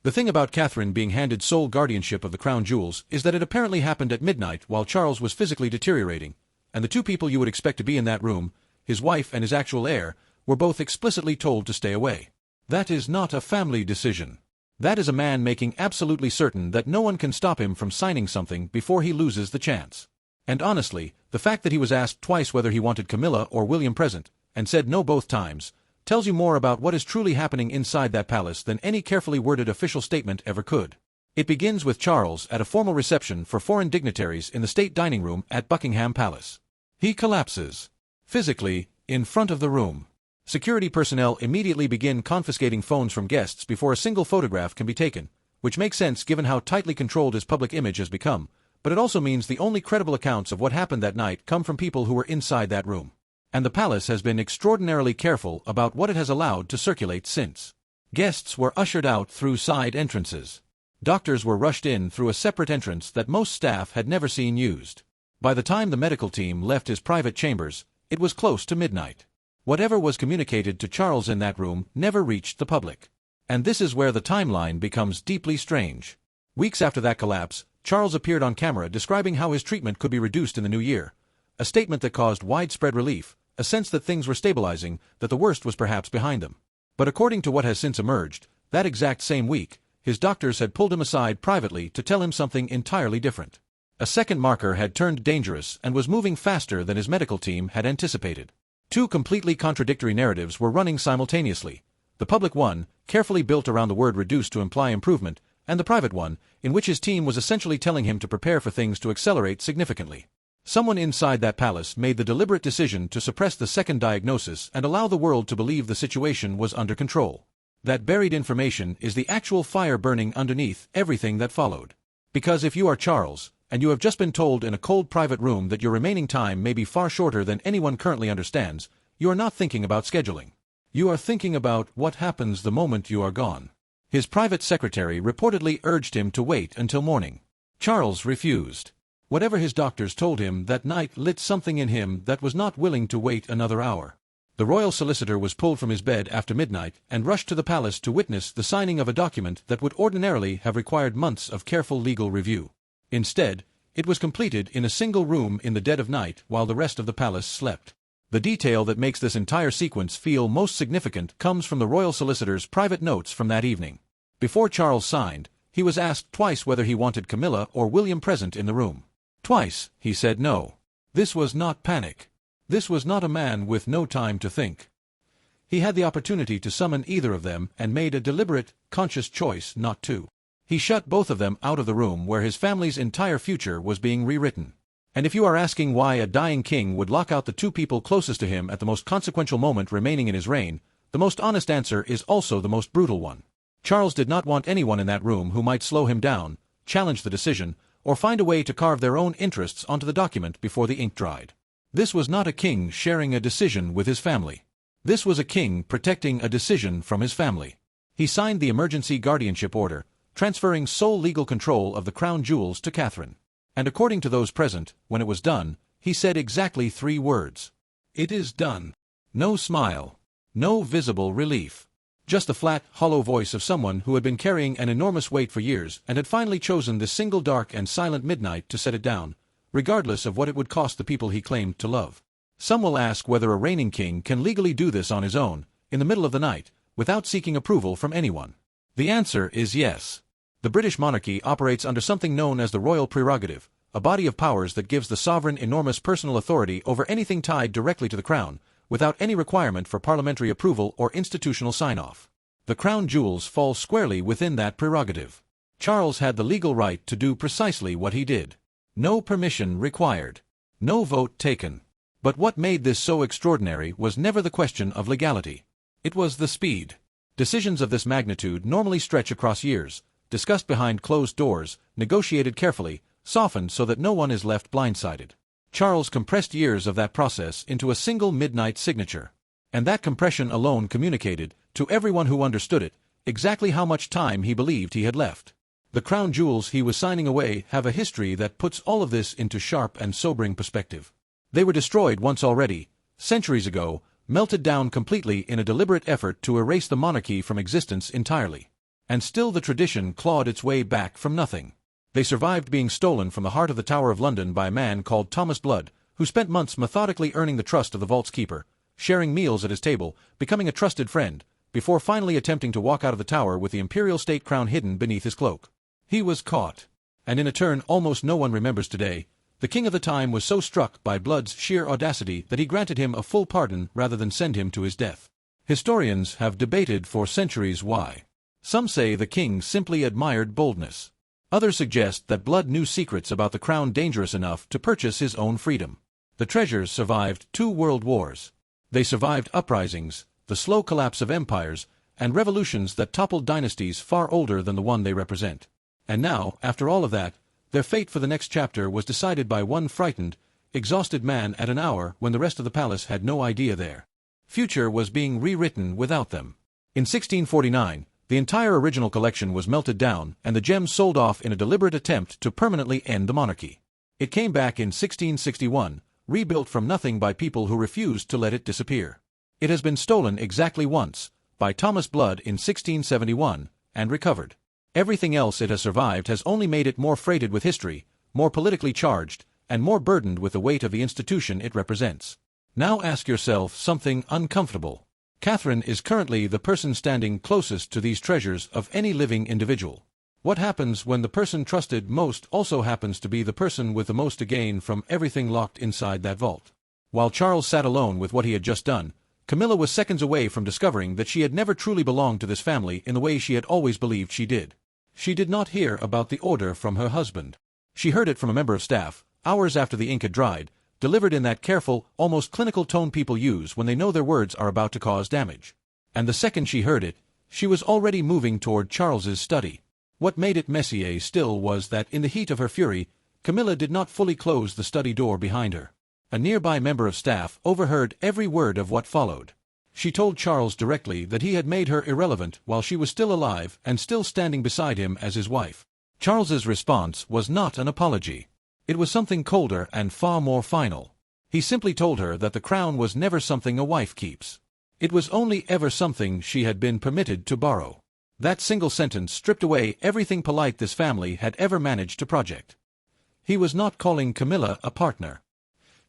The thing about Catherine being handed sole guardianship of the crown jewels is that it apparently happened at midnight while Charles was physically deteriorating, and the two people you would expect to be in that room, his wife and his actual heir, were both explicitly told to stay away. That is not a family decision. That is a man making absolutely certain that no one can stop him from signing something before he loses the chance. And honestly, the fact that he was asked twice whether he wanted Camilla or William present, and said no both times, tells you more about what is truly happening inside that palace than any carefully worded official statement ever could. It begins with Charles at a formal reception for foreign dignitaries in the state dining room at Buckingham Palace. He collapses. Physically, in front of the room. Security personnel immediately begin confiscating phones from guests before a single photograph can be taken, which makes sense given how tightly controlled his public image has become, but it also means the only credible accounts of what happened that night come from people who were inside that room. And the palace has been extraordinarily careful about what it has allowed to circulate since. Guests were ushered out through side entrances. Doctors were rushed in through a separate entrance that most staff had never seen used. By the time the medical team left his private chambers, it was close to midnight. Whatever was communicated to Charles in that room never reached the public. And this is where the timeline becomes deeply strange. Weeks after that collapse, Charles appeared on camera describing how his treatment could be reduced in the new year, a statement that caused widespread relief, a sense that things were stabilizing, that the worst was perhaps behind them. But according to what has since emerged, that exact same week, his doctors had pulled him aside privately to tell him something entirely different. A second marker had turned dangerous and was moving faster than his medical team had anticipated. Two completely contradictory narratives were running simultaneously. The public one, carefully built around the word reduced to imply improvement, and the private one, in which his team was essentially telling him to prepare for things to accelerate significantly. Someone inside that palace made the deliberate decision to suppress the second diagnosis and allow the world to believe the situation was under control. That buried information is the actual fire burning underneath everything that followed. Because if you are Charles, and you have just been told in a cold private room that your remaining time may be far shorter than anyone currently understands, you are not thinking about scheduling. You are thinking about what happens the moment you are gone. His private secretary reportedly urged him to wait until morning. Charles refused. Whatever his doctors told him that night lit something in him that was not willing to wait another hour. The royal solicitor was pulled from his bed after midnight and rushed to the palace to witness the signing of a document that would ordinarily have required months of careful legal review. Instead, it was completed in a single room in the dead of night while the rest of the palace slept. The detail that makes this entire sequence feel most significant comes from the royal solicitor's private notes from that evening. Before Charles signed, he was asked twice whether he wanted Camilla or William present in the room. Twice, he said no. This was not panic. This was not a man with no time to think. He had the opportunity to summon either of them and made a deliberate, conscious choice not to. He shut both of them out of the room where his family's entire future was being rewritten. And if you are asking why a dying king would lock out the two people closest to him at the most consequential moment remaining in his reign, the most honest answer is also the most brutal one. Charles did not want anyone in that room who might slow him down, challenge the decision, or find a way to carve their own interests onto the document before the ink dried. This was not a king sharing a decision with his family. This was a king protecting a decision from his family. He signed the emergency guardianship order, transferring sole legal control of the crown jewels to Catherine. And according to those present, when it was done, he said exactly 3 words. It is done. No smile. No visible relief. Just the flat, hollow voice of someone who had been carrying an enormous weight for years and had finally chosen this single dark and silent midnight to set it down, regardless of what it would cost the people he claimed to love. Some will ask whether a reigning king can legally do this on his own, in the middle of the night, without seeking approval from anyone. The answer is yes. The British monarchy operates under something known as the royal prerogative, a body of powers that gives the sovereign enormous personal authority over anything tied directly to the crown, without any requirement for parliamentary approval or institutional sign-off. The crown jewels fall squarely within that prerogative. Charles had the legal right to do precisely what he did. No permission required. No vote taken. But what made this so extraordinary was never the question of legality. It was the speed. Decisions of this magnitude normally stretch across years, discussed behind closed doors, negotiated carefully, softened so that no one is left blindsided. Charles compressed years of that process into a single midnight signature. And that compression alone communicated, to everyone who understood it, exactly how much time he believed he had left. The crown jewels he was signing away have a history that puts all of this into sharp and sobering perspective. They were destroyed once already, centuries ago, melted down completely in a deliberate effort to erase the monarchy from existence entirely. And still the tradition clawed its way back from nothing. They survived being stolen from the heart of the Tower of London by a man called Thomas Blood, who spent months methodically earning the trust of the vault's keeper, sharing meals at his table, becoming a trusted friend, before finally attempting to walk out of the tower with the imperial state crown hidden beneath his cloak. He was caught. And in a turn almost no one remembers today, the king of the time was so struck by Blood's sheer audacity that he granted him a full pardon rather than send him to his death. Historians have debated for centuries why. Some say the king simply admired boldness. Others suggest that Blood knew secrets about the crown dangerous enough to purchase his own freedom. The treasures survived 2 world wars. They survived uprisings, the slow collapse of empires, and revolutions that toppled dynasties far older than the one they represent. And now, after all of that, their fate for the next chapter was decided by one frightened, exhausted man at an hour when the rest of the palace had no idea their future was being rewritten without them. In 1649, the entire original collection was melted down and the gems sold off in a deliberate attempt to permanently end the monarchy. It came back in 1661, rebuilt from nothing by people who refused to let it disappear. It has been stolen exactly once, by Thomas Blood in 1671, and recovered. Everything else it has survived has only made it more freighted with history, more politically charged, and more burdened with the weight of the institution it represents. Now ask yourself something uncomfortable. Catherine is currently the person standing closest to these treasures of any living individual. What happens when the person trusted most also happens to be the person with the most to gain from everything locked inside that vault? While Charles sat alone with what he had just done, Camilla was seconds away from discovering that she had never truly belonged to this family in the way she had always believed she did. She did not hear about the order from her husband. She heard it from a member of staff, hours after the ink had dried, delivered in that careful, almost clinical tone people use when they know their words are about to cause damage. And the second she heard it, she was already moving toward Charles's study. What made it messier still was that in the heat of her fury, Camilla did not fully close the study door behind her. A nearby member of staff overheard every word of what followed. She told Charles directly that he had made her irrelevant while she was still alive and still standing beside him as his wife. Charles's response was not an apology. It was something colder and far more final. He simply told her that the crown was never something a wife keeps. It was only ever something she had been permitted to borrow. That single sentence stripped away everything polite this family had ever managed to project. He was not calling Camilla a partner.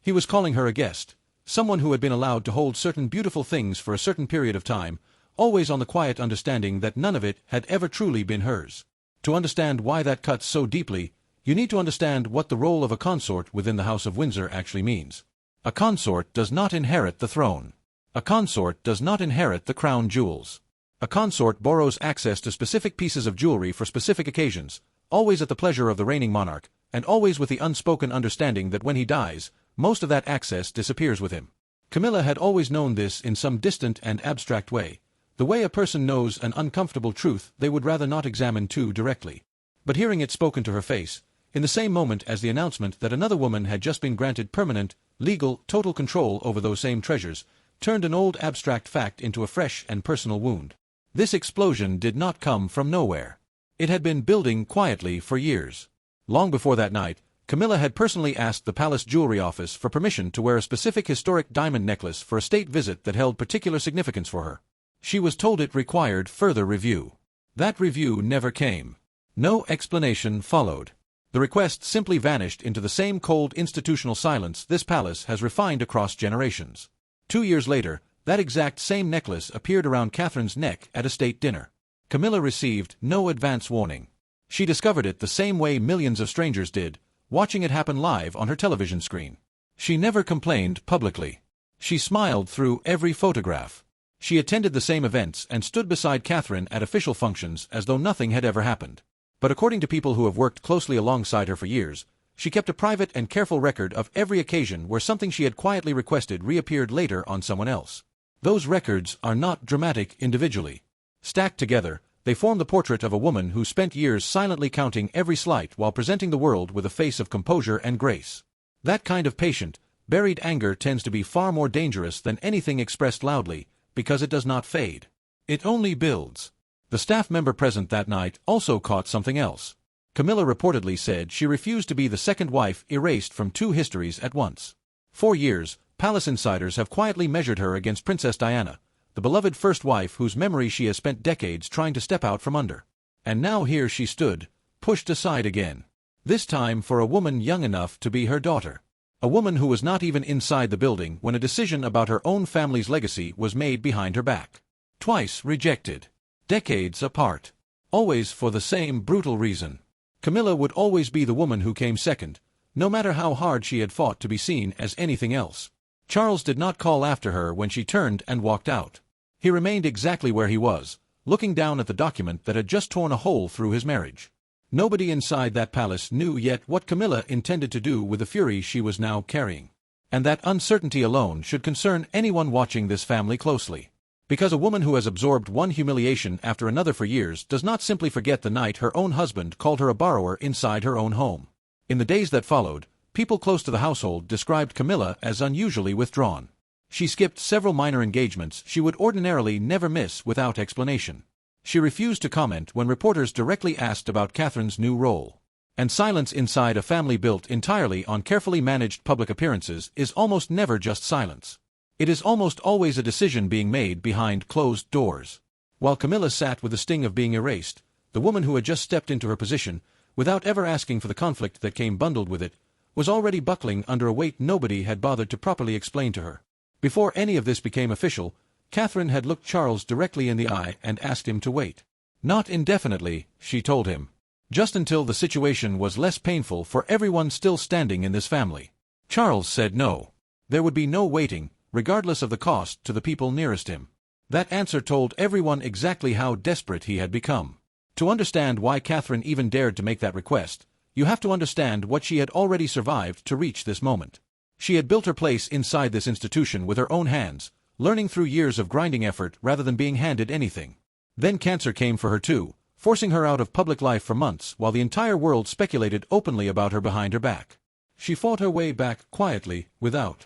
He was calling her a guest, someone who had been allowed to hold certain beautiful things for a certain period of time, always on the quiet understanding that none of it had ever truly been hers. To understand why that cuts so deeply, you need to understand what the role of a consort within the House of Windsor actually means. A consort does not inherit the throne. A consort does not inherit the crown jewels. A consort borrows access to specific pieces of jewelry for specific occasions, always at the pleasure of the reigning monarch, and always with the unspoken understanding that when he dies, most of that access disappears with him. Camilla had always known this in some distant and abstract way, the way a person knows an uncomfortable truth they would rather not examine too directly. But hearing it spoken to her face, in the same moment as the announcement that another woman had just been granted permanent, legal, total control over those same treasures, turned an old abstract fact into a fresh and personal wound. This explosion did not come from nowhere. It had been building quietly for years. Long before that night, Camilla had personally asked the palace jewelry office for permission to wear a specific historic diamond necklace for a state visit that held particular significance for her. She was told it required further review. That review never came. No explanation followed. The request simply vanished into the same cold institutional silence this palace has refined across generations. 2 years later, that exact same necklace appeared around Catherine's neck at a state dinner. Camilla received no advance warning. She discovered it the same way millions of strangers did, watching it happen live on her television screen. She never complained publicly. She smiled through every photograph. She attended the same events and stood beside Catherine at official functions as though nothing had ever happened. But according to people who have worked closely alongside her for years, she kept a private and careful record of every occasion where something she had quietly requested reappeared later on someone else. Those records are not dramatic individually. Stacked together, they form the portrait of a woman who spent years silently counting every slight while presenting the world with a face of composure and grace. That kind of patient, buried anger tends to be far more dangerous than anything expressed loudly, because it does not fade. It only builds. The staff member present that night also caught something else. Camilla reportedly said she refused to be the second wife erased from 2 histories at once. 4 years, palace insiders have quietly measured her against Princess Diana, the beloved first wife whose memory she has spent decades trying to step out from under. And now here she stood, pushed aside again. This time for a woman young enough to be her daughter. A woman who was not even inside the building when a decision about her own family's legacy was made behind her back. Twice rejected. Decades apart. Always for the same brutal reason. Camilla would always be the woman who came second, no matter how hard she had fought to be seen as anything else. Charles did not call after her when she turned and walked out. He remained exactly where he was, looking down at the document that had just torn a hole through his marriage. Nobody inside that palace knew yet what Camilla intended to do with the fury she was now carrying. And that uncertainty alone should concern anyone watching this family closely. Because a woman who has absorbed one humiliation after another for years does not simply forget the night her own husband called her a borrower inside her own home. In the days that followed, people close to the household described Camilla as unusually withdrawn. She skipped several minor engagements she would ordinarily never miss without explanation. She refused to comment when reporters directly asked about Catherine's new role. And silence inside a family built entirely on carefully managed public appearances is almost never just silence. It is almost always a decision being made behind closed doors. While Camilla sat with the sting of being erased, the woman who had just stepped into her position, without ever asking for the conflict that came bundled with it, was already buckling under a weight nobody had bothered to properly explain to her. Before any of this became official, Catherine had looked Charles directly in the eye and asked him to wait. Not indefinitely, she told him. Just until the situation was less painful for everyone still standing in this family. Charles said no. There would be no waiting, regardless of the cost to the people nearest him. That answer told everyone exactly how desperate he had become. To understand why Catherine even dared to make that request, you have to understand what she had already survived to reach this moment. She had built her place inside this institution with her own hands, learning through years of grinding effort rather than being handed anything. Then cancer came for her too, forcing her out of public life for months while the entire world speculated openly about her behind her back. She fought her way back quietly, without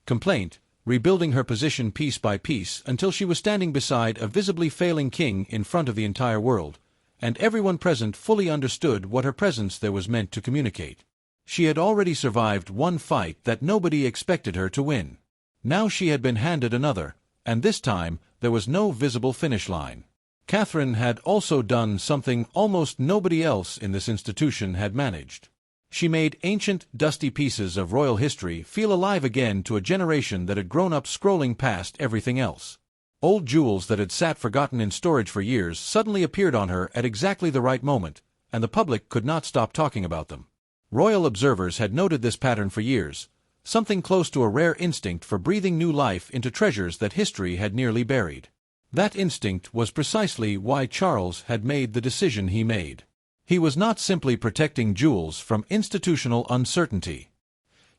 complaint, rebuilding her position piece by piece until she was standing beside a visibly failing king in front of the entire world, and everyone present fully understood what her presence there was meant to communicate. She had already survived one fight that nobody expected her to win. Now she had been handed another, and this time there was no visible finish line. Catherine had also done something almost nobody else in this institution had managed. She made ancient, dusty pieces of royal history feel alive again to a generation that had grown up scrolling past everything else. Old jewels that had sat forgotten in storage for years suddenly appeared on her at exactly the right moment, and the public could not stop talking about them. Royal observers had noted this pattern for years, something close to a rare instinct for breathing new life into treasures that history had nearly buried. That instinct was precisely why Charles had made the decision he made. He was not simply protecting jewels from institutional uncertainty.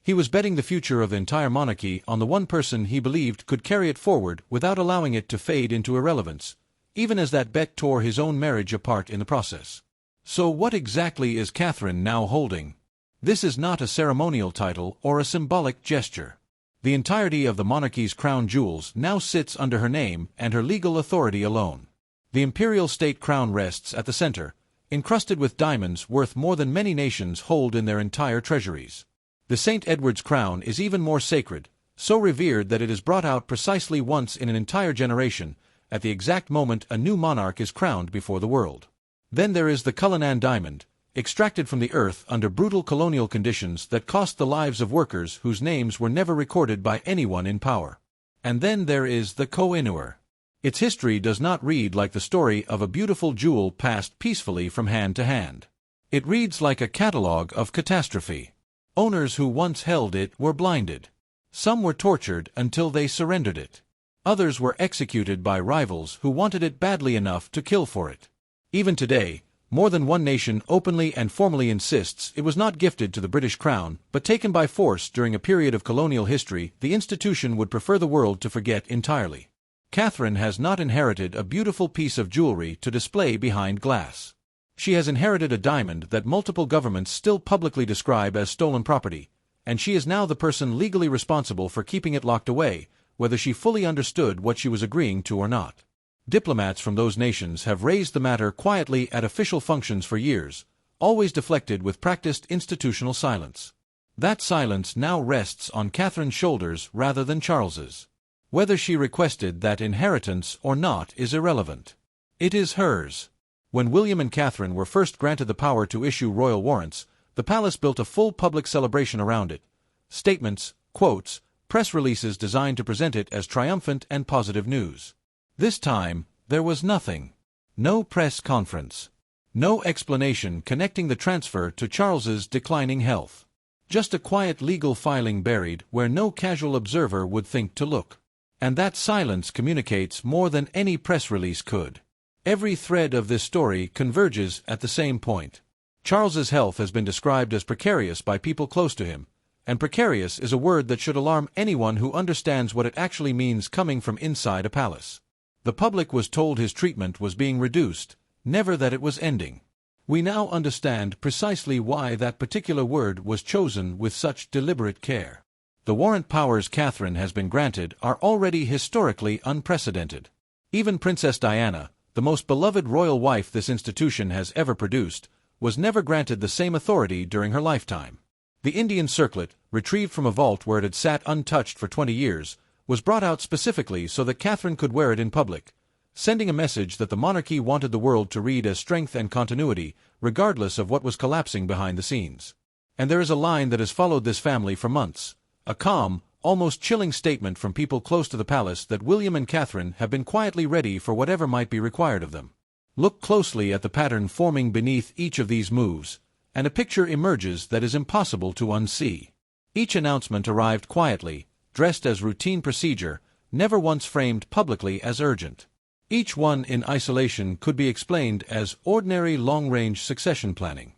He was betting the future of the entire monarchy on the one person he believed could carry it forward without allowing it to fade into irrelevance, even as that bet tore his own marriage apart in the process. So what exactly is Catherine now holding? This is not a ceremonial title or a symbolic gesture. The entirety of the monarchy's crown jewels now sits under her name and her legal authority alone. The imperial state crown rests at the center, encrusted with diamonds worth more than many nations hold in their entire treasuries. The St. Edward's crown is even more sacred, so revered that it is brought out precisely once in an entire generation, at the exact moment a new monarch is crowned before the world. Then there is the Cullinan diamond, extracted from the earth under brutal colonial conditions that cost the lives of workers whose names were never recorded by anyone in power. And then there is the Koh-i-Noor. Its history does not read like the story of a beautiful jewel passed peacefully from hand to hand. It reads like a catalogue of catastrophe. Owners who once held it were blinded. Some were tortured until they surrendered it. Others were executed by rivals who wanted it badly enough to kill for it. Even today, more than one nation openly and formally insists it was not gifted to the British crown, but taken by force during a period of colonial history the institution would prefer the world to forget entirely. Catherine has not inherited a beautiful piece of jewelry to display behind glass. She has inherited a diamond that multiple governments still publicly describe as stolen property, and she is now the person legally responsible for keeping it locked away, whether she fully understood what she was agreeing to or not. Diplomats from those nations have raised the matter quietly at official functions for years, always deflected with practiced institutional silence. That silence now rests on Catherine's shoulders rather than Charles's. Whether she requested that inheritance or not is irrelevant. It is hers. When William and Catherine were first granted the power to issue royal warrants, the palace built a full public celebration around it. Statements, quotes, press releases designed to present it as triumphant and positive news. This time, there was nothing. No press conference. No explanation connecting the transfer to Charles's declining health. Just a quiet legal filing buried where no casual observer would think to look. And that silence communicates more than any press release could. Every thread of this story converges at the same point. Charles's health has been described as precarious by people close to him, and precarious is a word that should alarm anyone who understands what it actually means coming from inside a palace. The public was told his treatment was being reduced, never that it was ending. We now understand precisely why that particular word was chosen with such deliberate care. The warrant powers Catherine has been granted are already historically unprecedented. Even Princess Diana, the most beloved royal wife this institution has ever produced, was never granted the same authority during her lifetime. The Indian circlet, retrieved from a vault where it had sat untouched for 20 years, was brought out specifically so that Catherine could wear it in public, sending a message that the monarchy wanted the world to read as strength and continuity, regardless of what was collapsing behind the scenes. And there is a line that has followed this family for months, a calm, almost chilling statement from people close to the palace that William and Catherine have been quietly ready for whatever might be required of them. Look closely at the pattern forming beneath each of these moves, and a picture emerges that is impossible to unsee. Each announcement arrived quietly, dressed as routine procedure, never once framed publicly as urgent. Each one in isolation could be explained as ordinary long-range succession planning.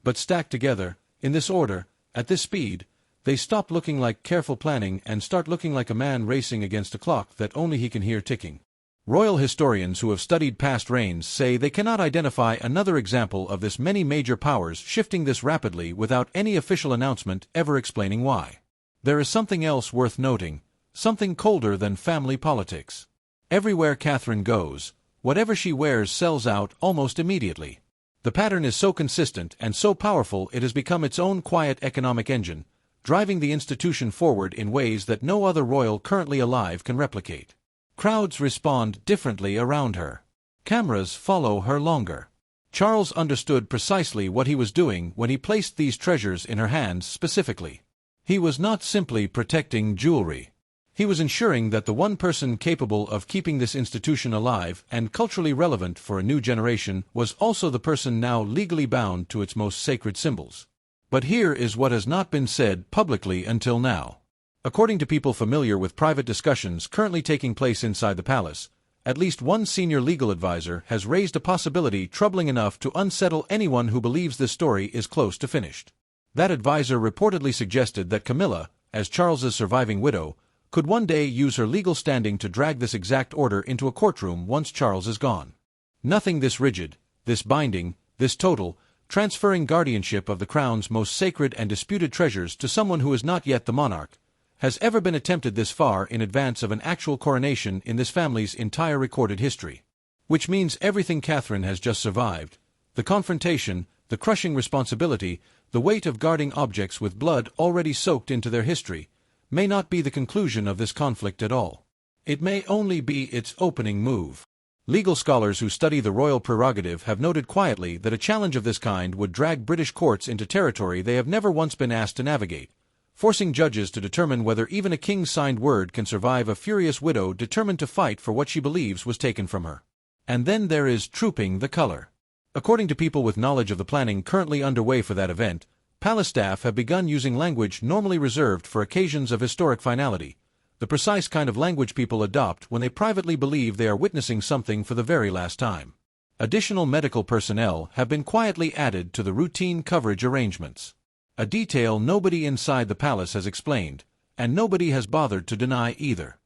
But stacked together, in this order, at this speed, they stop looking like careful planning and start looking like a man racing against a clock that only he can hear ticking. Royal historians who have studied past reigns say they cannot identify another example of this many major powers shifting this rapidly without any official announcement ever explaining why. There is something else worth noting, something colder than family politics. Everywhere Catherine goes, whatever she wears sells out almost immediately. The pattern is so consistent and so powerful it has become its own quiet economic engine, driving the institution forward in ways that no other royal currently alive can replicate. Crowds respond differently around her. Cameras follow her longer. Charles understood precisely what he was doing when he placed these treasures in her hands specifically. He was not simply protecting jewelry. He was ensuring that the one person capable of keeping this institution alive and culturally relevant for a new generation was also the person now legally bound to its most sacred symbols. But here is what has not been said publicly until now. According to people familiar with private discussions currently taking place inside the palace, at least one senior legal advisor has raised a possibility troubling enough to unsettle anyone who believes this story is close to finished. That advisor reportedly suggested that Camilla, as Charles's surviving widow, could one day use her legal standing to drag this exact order into a courtroom once Charles is gone. Nothing this rigid, this binding, this total, transferring guardianship of the crown's most sacred and disputed treasures to someone who is not yet the monarch, has ever been attempted this far in advance of an actual coronation in this family's entire recorded history. Which means everything Catherine has just survived, the confrontation, the crushing responsibility, the weight of guarding objects with blood already soaked into their history, may not be the conclusion of this conflict at all. It may only be its opening move. Legal scholars who study the royal prerogative have noted quietly that a challenge of this kind would drag British courts into territory they have never once been asked to navigate, forcing judges to determine whether even a king's signed word can survive a furious widow determined to fight for what she believes was taken from her. And then there is trooping the color. According to people with knowledge of the planning currently underway for that event, palace staff have begun using language normally reserved for occasions of historic finality, the precise kind of language people adopt when they privately believe they are witnessing something for the very last time. Additional medical personnel have been quietly added to the routine coverage arrangements. A detail nobody inside the palace has explained, and nobody has bothered to deny either.